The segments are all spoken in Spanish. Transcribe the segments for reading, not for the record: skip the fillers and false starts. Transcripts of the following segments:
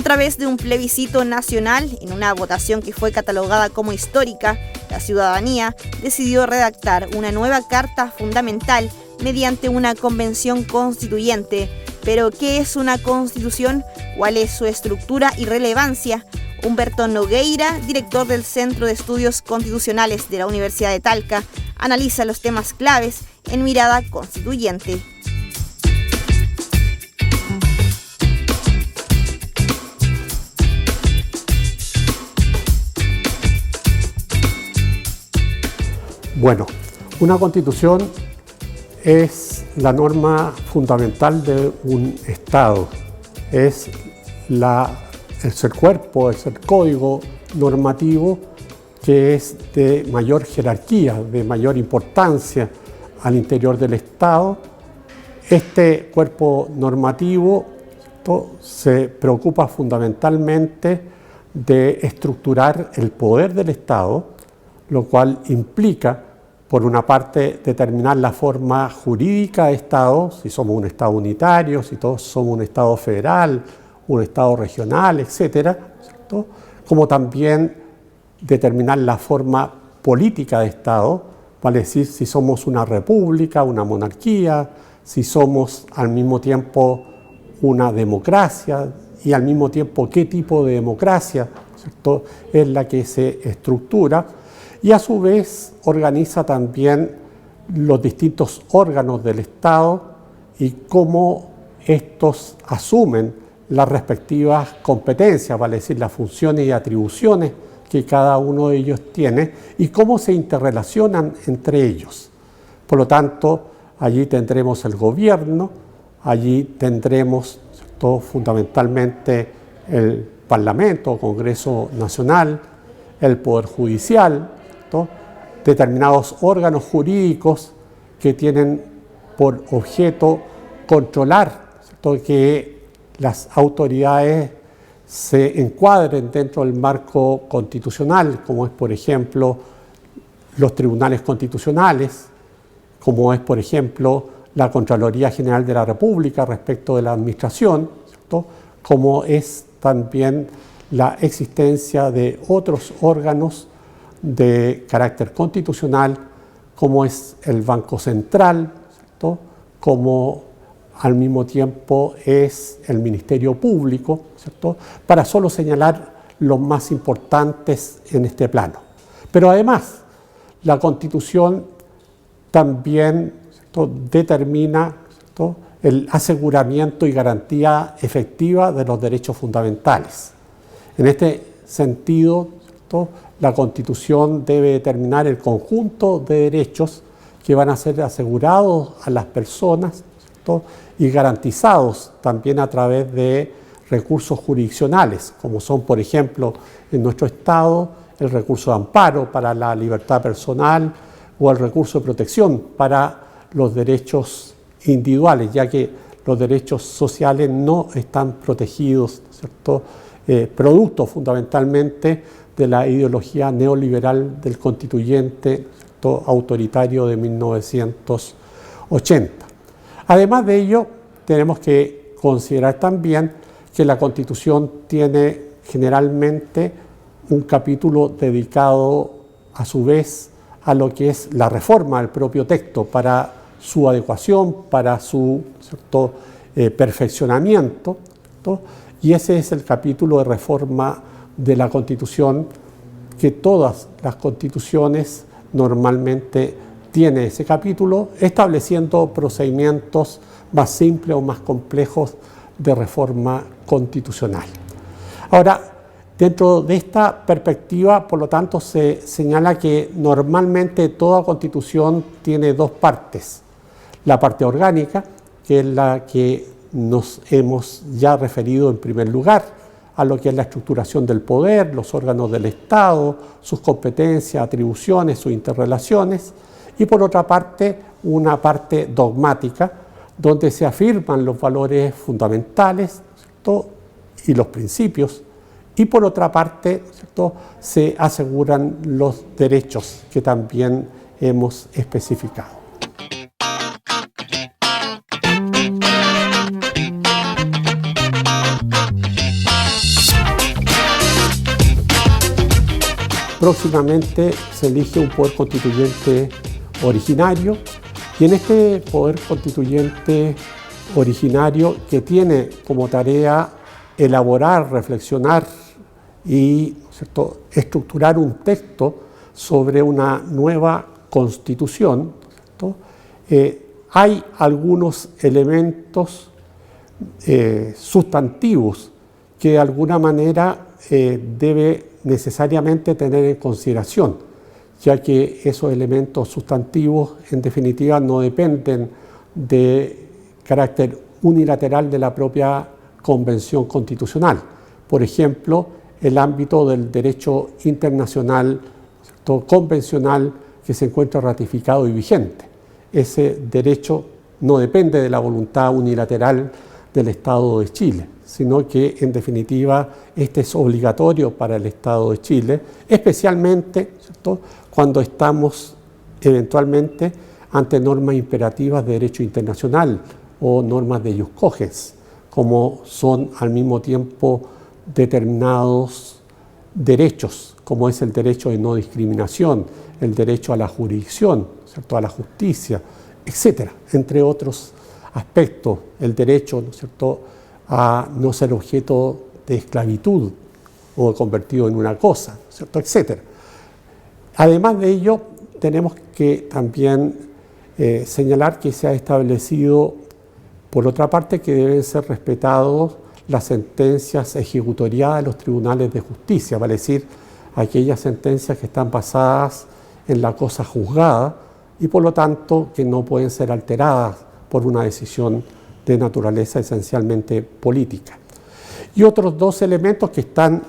través de un plebiscito nacional, en una votación que fue catalogada como histórica, la ciudadanía decidió redactar una nueva Carta Fundamental mediante una convención constituyente. Pero, ¿qué es una constitución? ¿Cuál es su estructura y relevancia? Humberto Nogueira, director del Centro de Estudios Constitucionales de la Universidad de Talca, analiza los temas claves en Mirada Constituyente. Bueno, una constitución es la norma fundamental de un Estado, es el cuerpo, es el código normativo que es de mayor jerarquía, de mayor importancia al interior del Estado. Este cuerpo normativo se preocupa fundamentalmente de estructurar el poder del Estado, lo cual implica, por una parte, determinar la forma jurídica de Estado, si somos un Estado unitario, si todos somos un Estado federal, un Estado regional, etcétera, ¿cierto? Como también determinar la forma política de Estado, vale decir, si somos una república, una monarquía, si somos al mismo tiempo una democracia y al mismo tiempo qué tipo de democracia, ¿cierto?, es la que se estructura. Y a su vez organiza también los distintos órganos del Estado y cómo estos asumen las respectivas competencias, vale decir, las funciones y atribuciones que cada uno de ellos tiene y cómo se interrelacionan entre ellos. Por lo tanto, allí tendremos el gobierno, allí tendremos, ¿cierto?, fundamentalmente el Parlamento o Congreso Nacional, el Poder Judicial, ¿cierto?, determinados órganos jurídicos que tienen por objeto controlar, ¿cierto?, que las autoridades se encuadren dentro del marco constitucional, como es, por ejemplo, los tribunales constitucionales, como es, por ejemplo, la Contraloría General de la República respecto de la administración, ¿cierto?, como es también la existencia de otros órganos de carácter constitucional, como es el Banco Central, ¿cierto?, como al mismo tiempo es el Ministerio Público, ¿cierto?, para solo señalar los más importantes en este plano. Pero además, la Constitución también, ¿cierto?, determina, ¿cierto?, el aseguramiento y garantía efectiva de los derechos fundamentales. En este sentido, ¿cierto?, la Constitución debe determinar el conjunto de derechos que van a ser asegurados a las personas, ¿cierto?, y garantizados también a través de recursos jurisdiccionales, como son, por ejemplo, en nuestro Estado, el recurso de amparo para la libertad personal o el recurso de protección para los derechos individuales, ya que los derechos sociales no están protegidos, ¿cierto?, producto fundamentalmente de la ideología neoliberal del constituyente, ¿cierto?, autoritario de 1980. Además de ello, tenemos que considerar también que la Constitución tiene generalmente un capítulo dedicado a su vez a lo que es la reforma del propio texto para su adecuación, para su, ¿cierto?, perfeccionamiento, ¿cierto?, y ese es el capítulo de reforma de la Constitución que todas las constituciones normalmente tienen ese capítulo, estableciendo procedimientos más simples o más complejos de reforma constitucional. Ahora, dentro de esta perspectiva, por lo tanto, se señala que normalmente toda constitución tiene dos partes. La parte orgánica, que es la que nos hemos ya referido en primer lugar, a lo que es la estructuración del poder, los órganos del Estado, sus competencias, atribuciones, sus interrelaciones, y por otra parte, una parte dogmática, donde se afirman los valores fundamentales, ¿cierto?, y los principios, y por otra parte, ¿cierto?, se aseguran los derechos que también hemos especificado. próximamente se elige un poder constituyente originario, y en este poder constituyente originario, que tiene como tarea elaborar, reflexionar y, ¿cierto?, estructurar un texto sobre una nueva constitución, ¿cierto?, hay algunos elementos sustantivos que de alguna manera debe necesariamente tener en consideración, ya que esos elementos sustantivos en definitiva no dependen de carácter unilateral de la propia Convención Constitucional. Por ejemplo, el ámbito del derecho internacional, ¿cierto?, convencional, que se encuentra ratificado y vigente. Ese derecho no depende de la voluntad unilateral del Estado de Chile, sino que en definitiva este es obligatorio para el Estado de Chile, especialmente, ¿cierto?, cuando estamos eventualmente ante normas imperativas de derecho internacional o normas de ius cogens, como son al mismo tiempo determinados derechos, como es el derecho de no discriminación, el derecho a la jurisdicción, ¿cierto?, a la justicia, etcétera, entre otros aspectos, el derecho, ¿no es cierto?, a no ser objeto de esclavitud o convertido en una cosa, ¿no es cierto?, etcétera. Además de ello, tenemos que también señalar que se ha establecido, por otra parte, que deben ser respetados las sentencias ejecutoriadas de los tribunales de justicia, vale decir, aquellas sentencias que están basadas en la cosa juzgada y por lo tanto que no pueden ser alteradas por una decisión de naturaleza esencialmente política. Y otros dos elementos que están,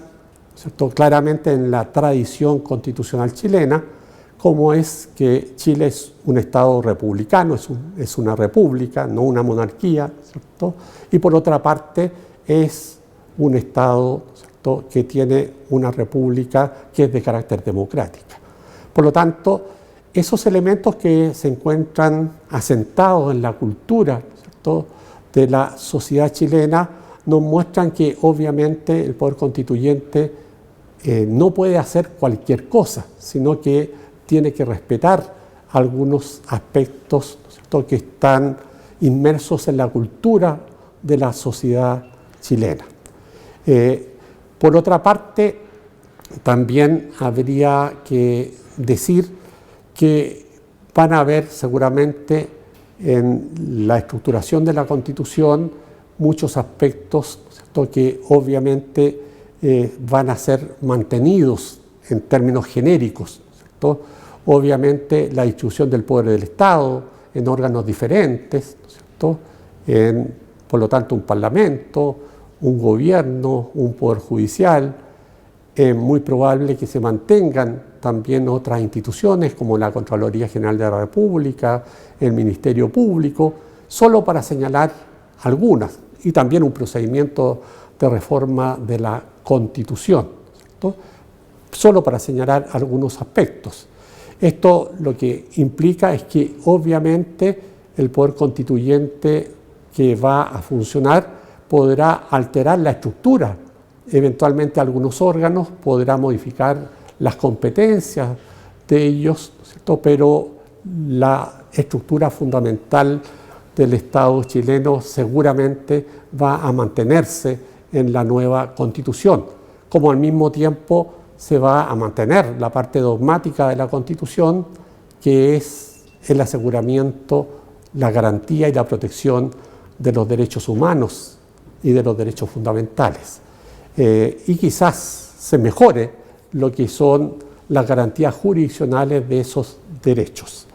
¿cierto?, claramente en la tradición constitucional chilena, como es que Chile es un Estado republicano, es una república, no una monarquía, ¿cierto?, y por otra parte es un Estado, ¿cierto?, que tiene una república que es de carácter democrática. Por lo tanto, esos elementos que se encuentran asentados en la cultura, ¿cierto?, de la sociedad chilena nos muestran que obviamente el poder constituyente no puede hacer cualquier cosa, sino que tiene que respetar algunos aspectos, ¿cierto?, que están inmersos en la cultura de la sociedad chilena. Por otra parte, también habría que decir que van a haber seguramente en la estructuración de la Constitución muchos aspectos, ¿cierto?, que obviamente van a ser mantenidos en términos genéricos, ¿cierto? Obviamente la distribución del poder del Estado en órganos diferentes, ¿cierto?, por lo tanto un parlamento, un gobierno, un poder judicial. Es muy probable que se mantengan también otras instituciones como la Contraloría General de la República, el Ministerio Público, solo para señalar algunas, y también un procedimiento de reforma de la Constitución, ¿cierto?, solo para señalar algunos aspectos. Esto lo que implica es que obviamente el poder constituyente que va a funcionar podrá alterar la estructura, eventualmente algunos órganos, podrá modificar las competencias de ellos, ¿cierto?, pero la estructura fundamental del Estado chileno seguramente va a mantenerse en la nueva Constitución, como al mismo tiempo se va a mantener la parte dogmática de la Constitución, que es el aseguramiento, la garantía y la protección de los derechos humanos y de los derechos fundamentales. Y quizás se mejore lo que son las garantías jurisdiccionales de esos derechos.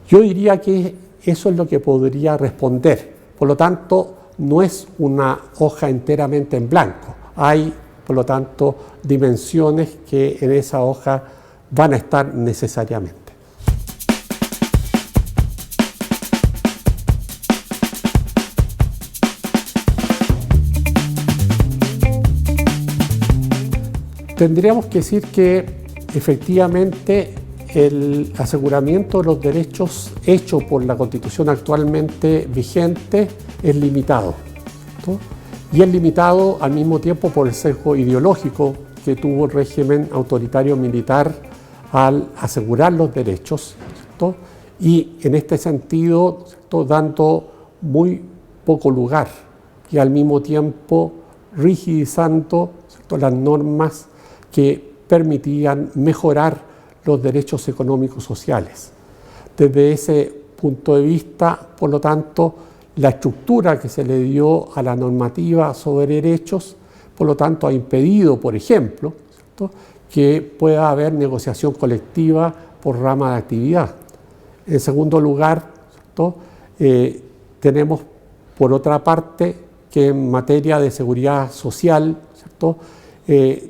Yo diría que eso es lo que podría responder. Por lo tanto, no es una hoja enteramente en blanco. Hay, por lo tanto, dimensiones que en esa hoja van a estar necesariamente. Tendríamos que decir que efectivamente el aseguramiento de los derechos hecho por la Constitución actualmente vigente es limitado, ¿no? Y es limitado al mismo tiempo por el sesgo ideológico que tuvo el régimen autoritario militar al asegurar los derechos, ¿cierto? Y en este sentido, ¿cierto?, dando muy poco lugar y al mismo tiempo rigidizando, ¿cierto?, las normas que permitían mejorar los derechos económicos sociales. Desde ese punto de vista, por lo tanto, la estructura que se le dio a la normativa sobre derechos, por lo tanto, ha impedido, por ejemplo, ¿cierto?, que pueda haber negociación colectiva por rama de actividad. En segundo lugar, ¿cierto?, tenemos, por otra parte, que en materia de seguridad social, ¿cierto?,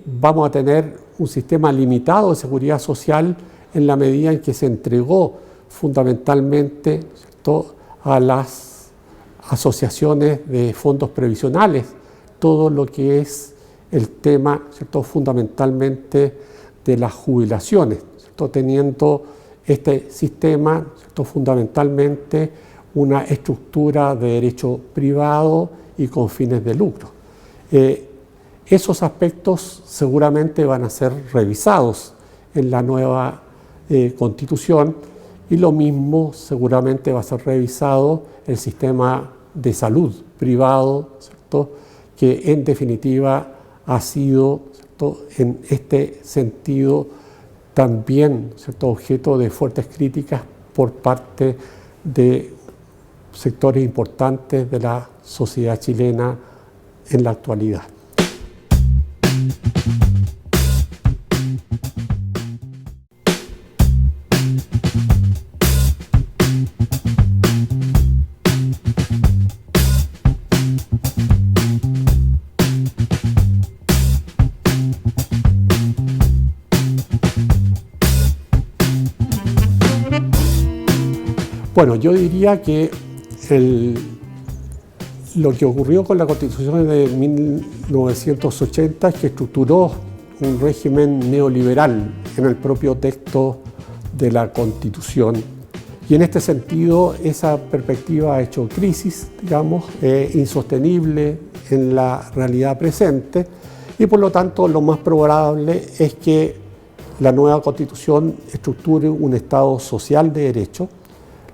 vamos a tener un sistema limitado de seguridad social en la medida en que se entregó fundamentalmente, ¿cierto?, a las asociaciones de fondos previsionales todo lo que es el tema, ¿cierto?, fundamentalmente de las jubilaciones, ¿cierto?, teniendo este sistema, ¿cierto?, fundamentalmente una estructura de derecho privado y con fines de lucro. Esos aspectos seguramente van a ser revisados en la nueva Constitución, y lo mismo seguramente va a ser revisado el sistema de salud privado, ¿cierto?, que en definitiva ha sido, ¿cierto?, en este sentido también, ¿cierto?, objeto de fuertes críticas por parte de sectores importantes de la sociedad chilena en la actualidad. Bueno, yo diría que lo que ocurrió con la Constitución de 1980 es que estructuró un régimen neoliberal en el propio texto de la Constitución. Y en este sentido, esa perspectiva ha hecho crisis, digamos, insostenible en la realidad presente, y por lo tanto lo más probable es que la nueva Constitución estructure un Estado social de derecho,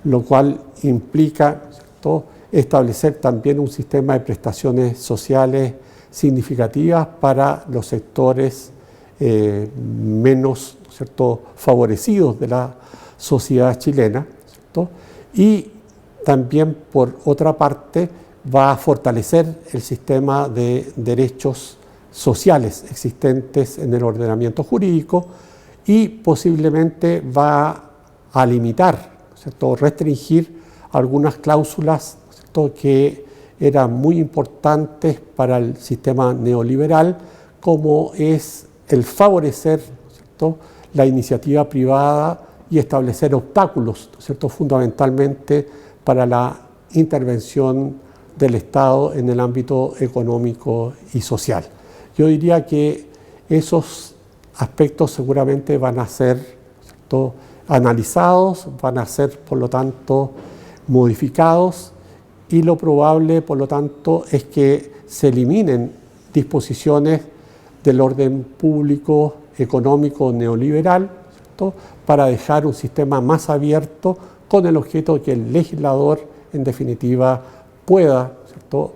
lo cual implica, ¿cierto?, establecer también un sistema de prestaciones sociales significativas para los sectores menos, ¿cierto?, favorecidos de la sociedad chilena, ¿cierto? Y también, por otra parte, va a fortalecer el sistema de derechos sociales existentes en el ordenamiento jurídico y posiblemente va a limitar, ¿cierto?, restringir algunas cláusulas, ¿cierto?, que eran muy importantes para el sistema neoliberal, como es el favorecer, ¿cierto?, la iniciativa privada y establecer obstáculos, ¿cierto?, fundamentalmente para la intervención del Estado en el ámbito económico y social. Yo diría que esos aspectos seguramente van a ser, ¿cierto?, analizados, van a ser, por lo tanto, modificados, y lo probable, por lo tanto, es que se eliminen disposiciones del orden público económico neoliberal, ¿cierto?, para dejar un sistema más abierto con el objeto de que el legislador, en definitiva, pueda, ¿cierto?,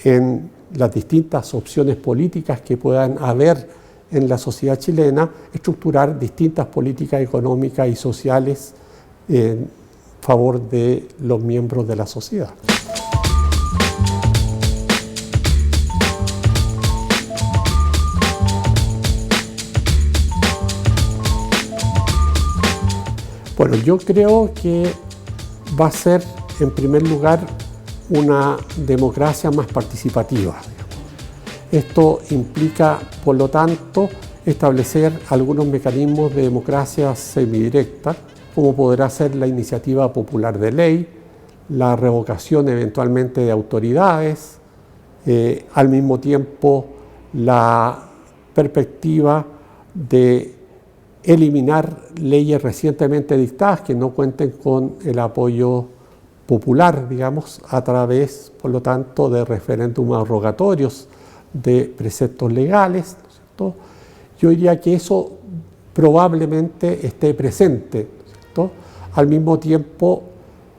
en las distintas opciones políticas que puedan haber en la sociedad chilena, estructurar distintas políticas económicas y sociales en favor de los miembros de la sociedad. Bueno, yo creo que va a ser, en primer lugar, una democracia más participativa. Esto implica, por lo tanto, establecer algunos mecanismos de democracia semidirecta, como podrá ser la iniciativa popular de ley, la revocación eventualmente de autoridades, al mismo tiempo la perspectiva de eliminar leyes recientemente dictadas que no cuenten con el apoyo popular, digamos, a través, por lo tanto, de referéndums rogatorios de preceptos legales, ¿cierto? Yo diría que eso probablemente esté presente, ¿cierto? Al mismo tiempo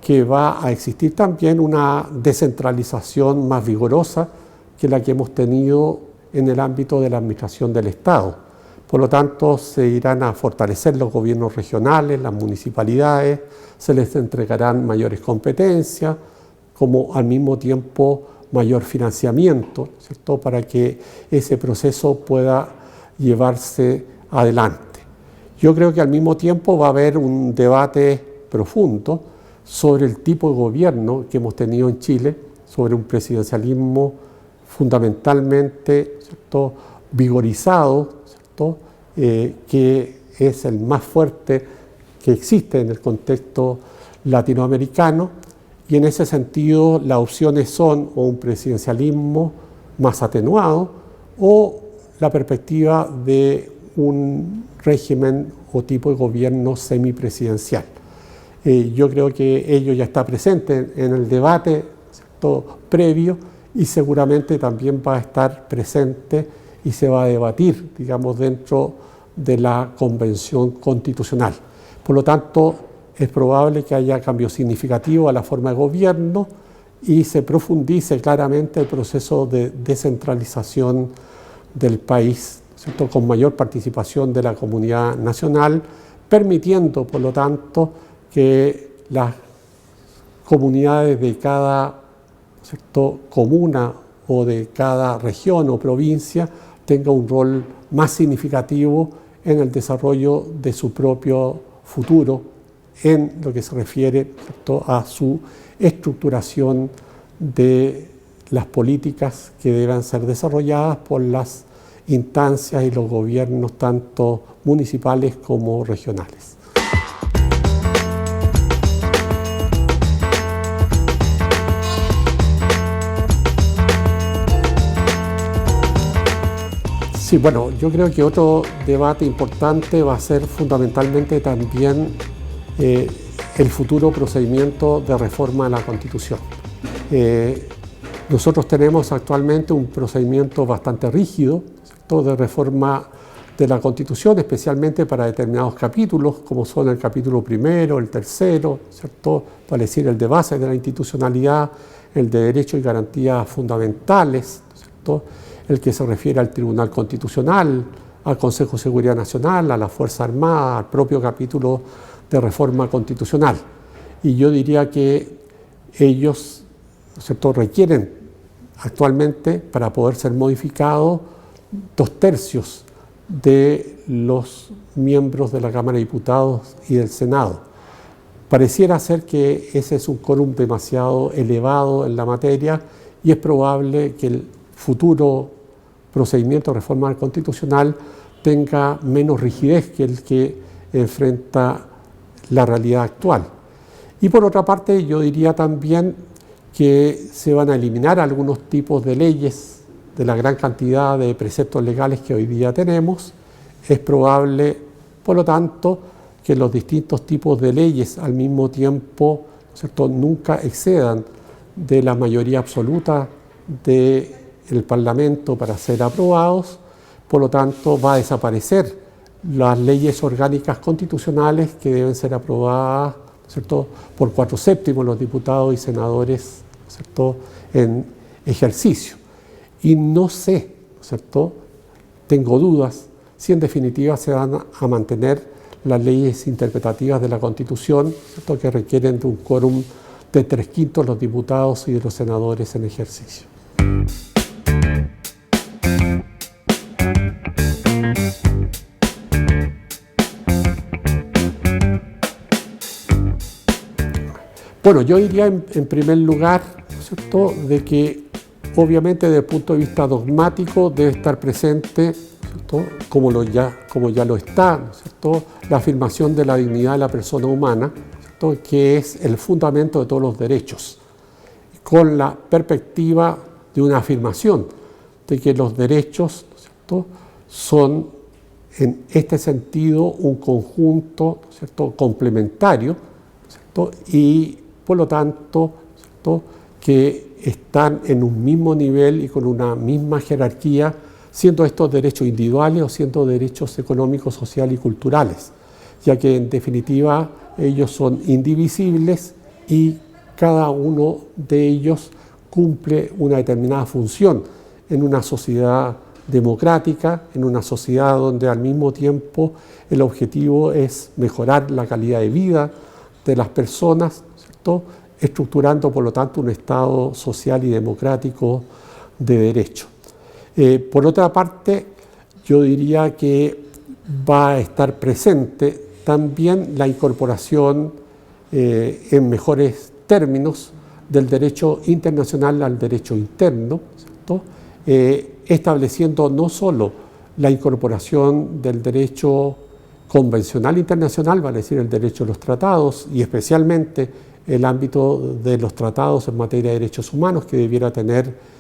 que va a existir también una descentralización más vigorosa que la que hemos tenido en el ámbito de la administración del Estado. Por lo tanto, se irán a fortalecer los gobiernos regionales, las municipalidades, se les entregarán mayores competencias, como al mismo tiempo mayor financiamiento, ¿cierto?, para que ese proceso pueda llevarse adelante. Yo creo que al mismo tiempo va a haber un debate profundo sobre el tipo de gobierno que hemos tenido en Chile, sobre un presidencialismo fundamentalmente, ¿cierto?, vigorizado, ¿cierto?, que es el más fuerte que existe en el contexto latinoamericano, y en ese sentido las opciones son o un presidencialismo más atenuado o la perspectiva de un régimen o tipo de gobierno semipresidencial. Yo creo que ello ya está presente en el debate, ¿cierto?, previo, y seguramente también va a estar presente y se va a debatir, digamos, dentro de la Convención Constitucional. Por lo tanto, es probable que haya cambios significativos a la forma de gobierno y se profundice claramente el proceso de descentralización del país, ¿cierto?, con mayor participación de la comunidad nacional, permitiendo, por lo tanto, que las comunidades de cada, ¿cierto?, comuna o de cada región o provincia tengan un rol más significativo en el desarrollo de su propio futuro, en lo que se refiere, ¿cierto?, a su estructuración de las políticas que deban ser desarrolladas por las instancias y los gobiernos tanto municipales como regionales. Sí, bueno, yo creo que otro debate importante va a ser fundamentalmente también el futuro procedimiento de reforma de la Constitución. Nosotros tenemos actualmente un procedimiento bastante rígido, ¿cierto?, de reforma de la Constitución, especialmente para determinados capítulos, como son el capítulo primero, el tercero, ¿cierto?, para decir el de base de la institucionalidad, el de derechos y garantías fundamentales, ¿cierto?, el que se refiere al Tribunal Constitucional, al Consejo de Seguridad Nacional, a la Fuerza Armada, al propio capítulo de reforma constitucional. Y yo diría que ellos, ¿cierto?, requieren actualmente, para poder ser modificados, 2/3 de los miembros de la Cámara de Diputados y del Senado. Pareciera ser que ese es un quórum demasiado elevado en la materia y es probable que el futuro procedimiento de reforma constitucional tenga menos rigidez que el que enfrenta la realidad actual. Y por otra parte, yo diría también que se van a eliminar algunos tipos de leyes de la gran cantidad de preceptos legales que hoy día tenemos. Es probable, por lo tanto, que los distintos tipos de leyes al mismo tiempo, ¿cierto?, nunca excedan de la mayoría absoluta del Parlamento para ser aprobados. Por lo tanto, va a desaparecer las leyes orgánicas constitucionales que deben ser aprobadas, ¿cierto?, por 4/7 de los diputados y senadores, ¿cierto?, en ejercicio. Y no sé, ¿cierto?, tengo dudas si en definitiva se van a mantener las leyes interpretativas de la Constitución, ¿cierto?, que requieren de un quórum de 3/5 de los diputados y de los senadores en ejercicio. Bueno, yo diría en primer lugar, ¿cierto?, de que obviamente desde el punto de vista dogmático debe estar presente, ¿cierto?, como ya lo está, ¿cierto?, la afirmación de la dignidad de la persona humana, ¿cierto?, que es el fundamento de todos los derechos, con la perspectiva de una afirmación de que los derechos, ¿cierto?, son en este sentido un conjunto, ¿cierto?, complementario, ¿cierto?, y por lo tanto, ¿cierto?, que están en un mismo nivel y con una misma jerarquía siendo estos derechos individuales o siendo derechos económicos, sociales y culturales, ya que en definitiva ellos son indivisibles y cada uno de ellos cumple una determinada función en una sociedad democrática, en una sociedad donde al mismo tiempo el objetivo es mejorar la calidad de vida de las personas, ¿cierto?, estructurando por lo tanto un Estado social y democrático de derecho. Por otra parte, yo diría que va a estar presente también la incorporación en mejores términos del derecho internacional al derecho interno, ¿cierto?, estableciendo no solo la incorporación del derecho convencional internacional, vale decir el derecho de los tratados y especialmente el ámbito de los tratados en materia de derechos humanos que debiera tener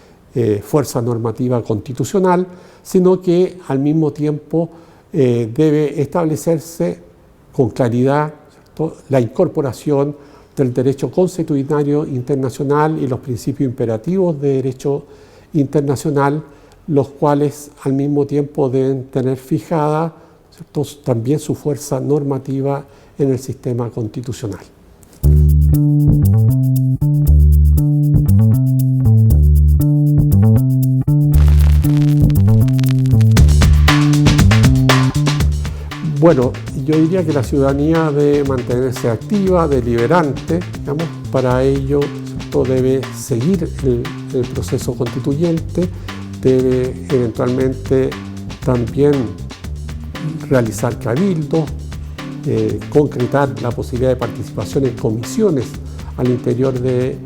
fuerza normativa constitucional, sino que al mismo tiempo debe establecerse con claridad, ¿cierto?, la incorporación del derecho consuetudinario internacional y los principios imperativos de derecho internacional, los cuales al mismo tiempo deben tener fijada, ¿cierto?, también su fuerza normativa en el sistema constitucional. Bueno, yo diría que la ciudadanía debe mantenerse activa, deliberante, digamos, para ello, ¿cierto?, debe seguir el proceso constituyente, debe eventualmente también realizar cabildos, concretar la posibilidad de participación en comisiones al interior de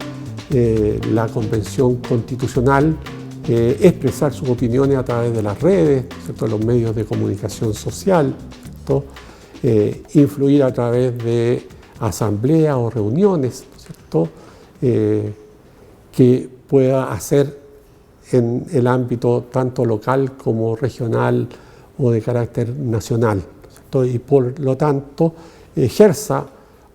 la Convención Constitucional, expresar sus opiniones a través de las redes, ¿cierto?, los medios de comunicación social, ¿cierto?, influir a través de asambleas o reuniones, ¿cierto?, que pueda hacer en el ámbito tanto local como regional o de carácter nacional, ¿cierto?, y por lo tanto ejerza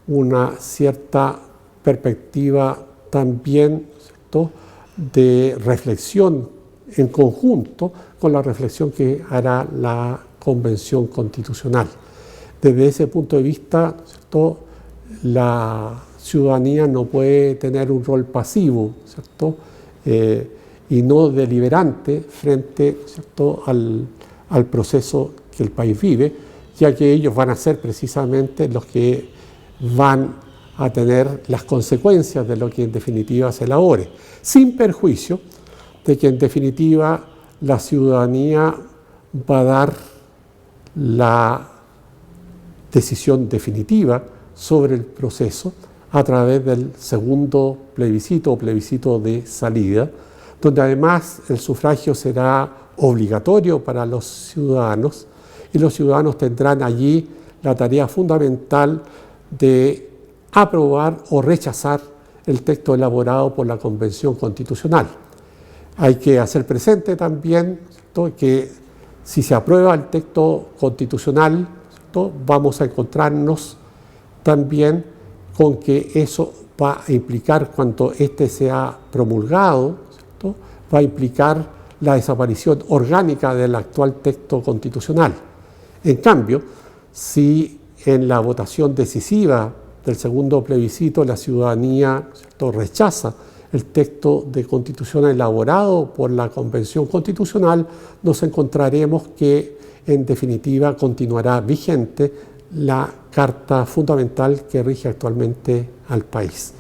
una cierta perspectiva también, ¿cierto?, de reflexión en conjunto con la reflexión que hará la Convención Constitucional. Desde ese punto de vista, ¿cierto?, la ciudadanía no puede tener un rol pasivo, ¿cierto?, y no deliberante frente, ¿cierto?, al proceso que el país vive, ya que ellos van a ser precisamente los que van a tener las consecuencias de lo que en definitiva se elabore, sin perjuicio de que en definitiva la ciudadanía va a dar la decisión definitiva sobre el proceso a través del segundo plebiscito o plebiscito de salida, donde además el sufragio será obligatorio para los ciudadanos y los ciudadanos tendrán allí la tarea fundamental de aprobar o rechazar el texto elaborado por la Convención Constitucional. Hay que hacer presente también, ¿cierto?, que si se aprueba el texto constitucional, ¿cierto?, vamos a encontrarnos también con que eso va a implicar, cuando éste sea promulgado, ¿cierto?, va a implicar la desaparición orgánica del actual texto constitucional. En cambio, si en la votación decisiva del segundo plebiscito la ciudadanía, ¿cierto?, rechaza el texto de constitución elaborado por la Convención Constitucional, nos encontraremos que en definitiva continuará vigente la Carta Fundamental que rige actualmente al país.